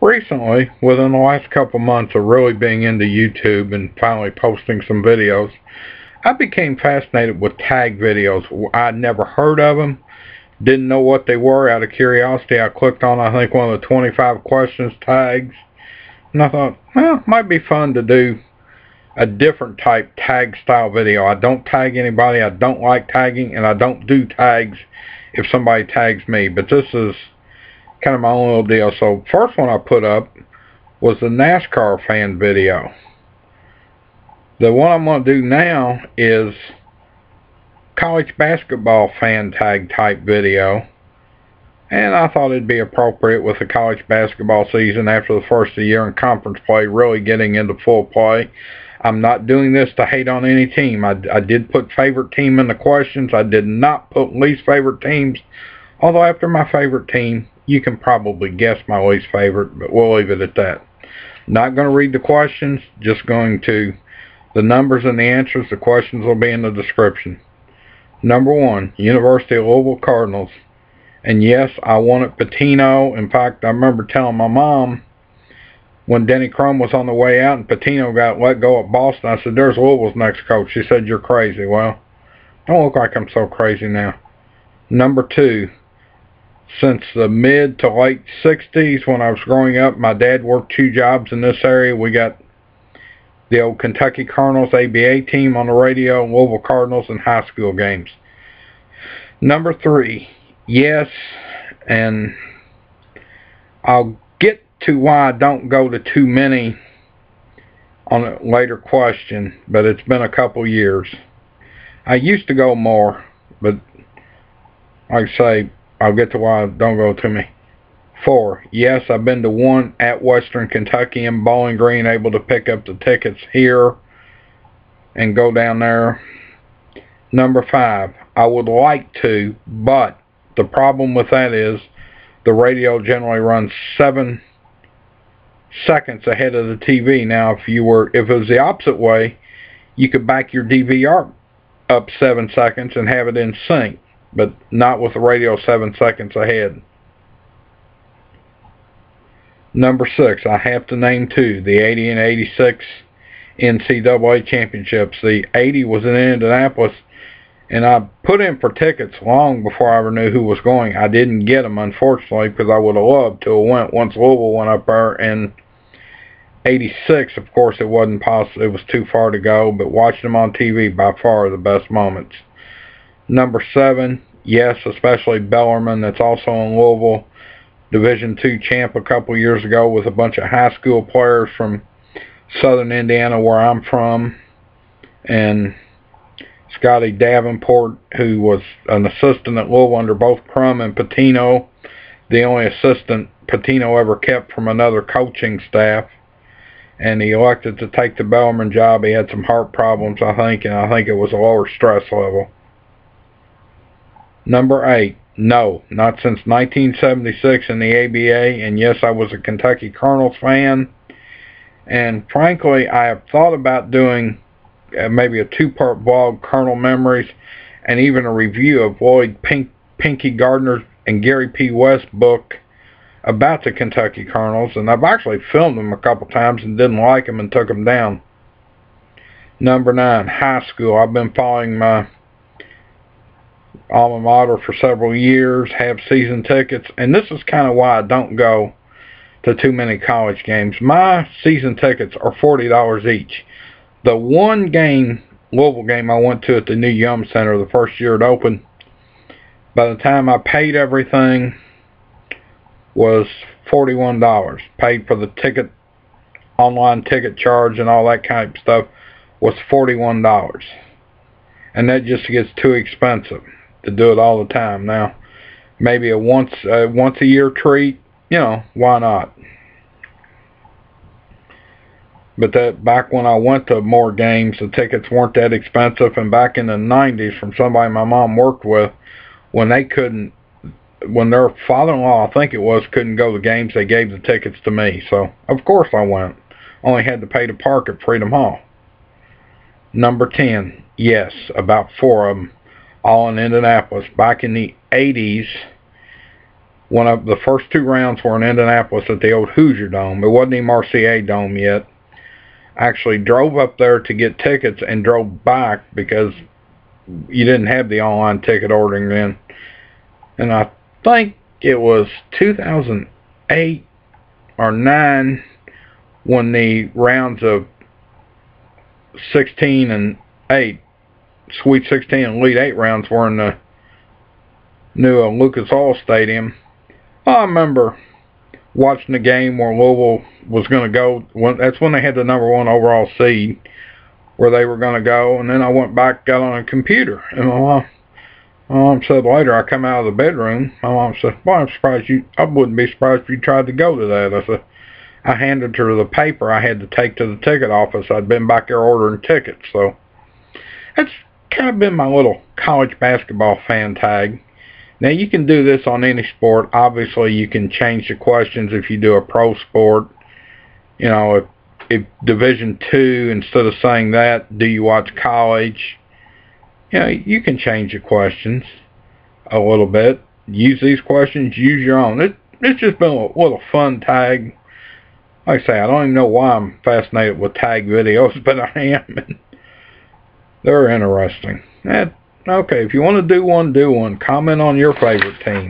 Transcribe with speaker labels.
Speaker 1: Recently, within the last couple months of really being into YouTube and finally posting some videos, I became fascinated with tag videos. I'd never heard of them, didn't know what they were. Out of curiosity, I clicked on, I think, one of the 25 questions tags, and I thought, well, it might be fun to do a different type tag style video. I don't tag anybody, I don't like tagging, and I don't do tags if somebody tags me, but this is kind of my own little deal. So first one I put up was the NASCAR fan video. The one I'm going to do now is college basketball fan tag type video, and I thought it'd be appropriate with the college basketball season after the first of the year and conference play really getting into full play. I'm not doing this to hate on any team. I did put favorite team in the questions. I did not put least favorite teams, although after my favorite team, you can probably guess my least favorite, but we'll leave it at that. Not going to read the questions, just going to the numbers and the answers. The questions will be in the description. Number 1, University of Louisville Cardinals. And yes, I wanted Pitino. In fact, I remember telling my mom when Denny Crum was on the way out and Pitino got let go at Boston, I said, there's Louisville's next coach. She said, you're crazy. Well, don't look like I'm so crazy now. Number 2, since the mid to late 60s when I was growing up, my dad worked 2 jobs in this area. We got the old Kentucky Cardinals ABA team on the radio, Louisville Cardinals in high school games. Number 3, yes, and I'll get to why I don't go to too many on a later question, but it's been a couple years. I used to go more, but like I say, I'll get to why I don't go too many. 4, yes, I've been to one at Western Kentucky in Bowling Green, able to pick up the tickets here and go down there. Number 5, I would like to, but the problem with that is the radio generally runs 7 seconds ahead of the TV. Now, if it was the opposite way, you could back your DVR up 7 seconds and have it in sync, but not with the radio 7 seconds ahead. Number 6, I have to name 2, the 80 and 86 NCAA championships. The 80 was in Indianapolis, and I put in for tickets long before I ever knew who was going. I didn't get them, unfortunately, because I would have loved to have went once Louisville went up there. And 86, of course, it wasn't possible. It was too far to go, but watching them on TV, by far the best moments. Number 7, yes, especially Bellarmine, that's also in Louisville. Division II champ a couple years ago with a bunch of high school players from southern Indiana, where I'm from, and Scotty Davenport, who was an assistant at Louisville under both Crum and Pitino, the only assistant Pitino ever kept from another coaching staff, and he elected to take the Bellarmine job. He had some heart problems, I think, and I think it was a lower stress level. Number 8, no, not since 1976 in the ABA, and yes, I was a Kentucky Cardinals fan, and frankly, I have thought about doing maybe a 2-part blog, Colonel Memories, and even a review of Lloyd Pinky Gardner and Gary P. West book about the Kentucky Cardinals, and I've actually filmed them a couple times and didn't like them and took them down. Number 9, high school. I've been following my alma mater for several years, have season tickets, and this is kind of why I don't go to too many college games. My season tickets are $40 each. The one game, Louisville game, I went to at the new Yum Center the first year it opened, by the time I paid everything, was $41. Paid for the ticket, online ticket charge and all that kind of stuff, was $41. And that just gets too expensive to do it all the time. Now, maybe a once a year treat, why not? But that back when I went to more games, the tickets weren't that expensive. And back in the 90s, from somebody my mom worked with, when their father-in-law, I think it was, couldn't go to games, they gave the tickets to me. So, of course I went. Only had to pay to park at Freedom Hall. Number 10, yes, about 4 of them, all in Indianapolis. Back in the 80s, One of the first 2 rounds were in Indianapolis at the old Hoosier Dome. It wasn't even RCA Dome yet. I actually drove up there to get tickets and drove back because you didn't have the online ticket ordering then. And I think it was 2008 or 9 when the rounds of 16 and 8, Sweet 16 and Elite 8 rounds were in the new Lucas Oil Stadium. I remember watching the game where Louisville was going to go. That's when they had the #1 overall seed, where they were going to go. And then I went back, got on a computer, and my mom said later, I come out of the bedroom, my mom said, "Well, I wouldn't be surprised if you tried to go to that." I said, I handed her the paper I had to take to the ticket office. I'd been back there ordering tickets. So that's kind of been my little college basketball fan tag. Now, you can do this on any sport. Obviously, you can change the questions if you do a pro sport. You know, if Division II, instead of saying that, do you watch college? You know, you can change the questions a little bit. Use these questions, use your own. It's just been a little fun tag. Like I say, I don't even know why I'm fascinated with tag videos, but I am. And they're interesting. Okay, if you want to do one, do one. Comment on your favorite team.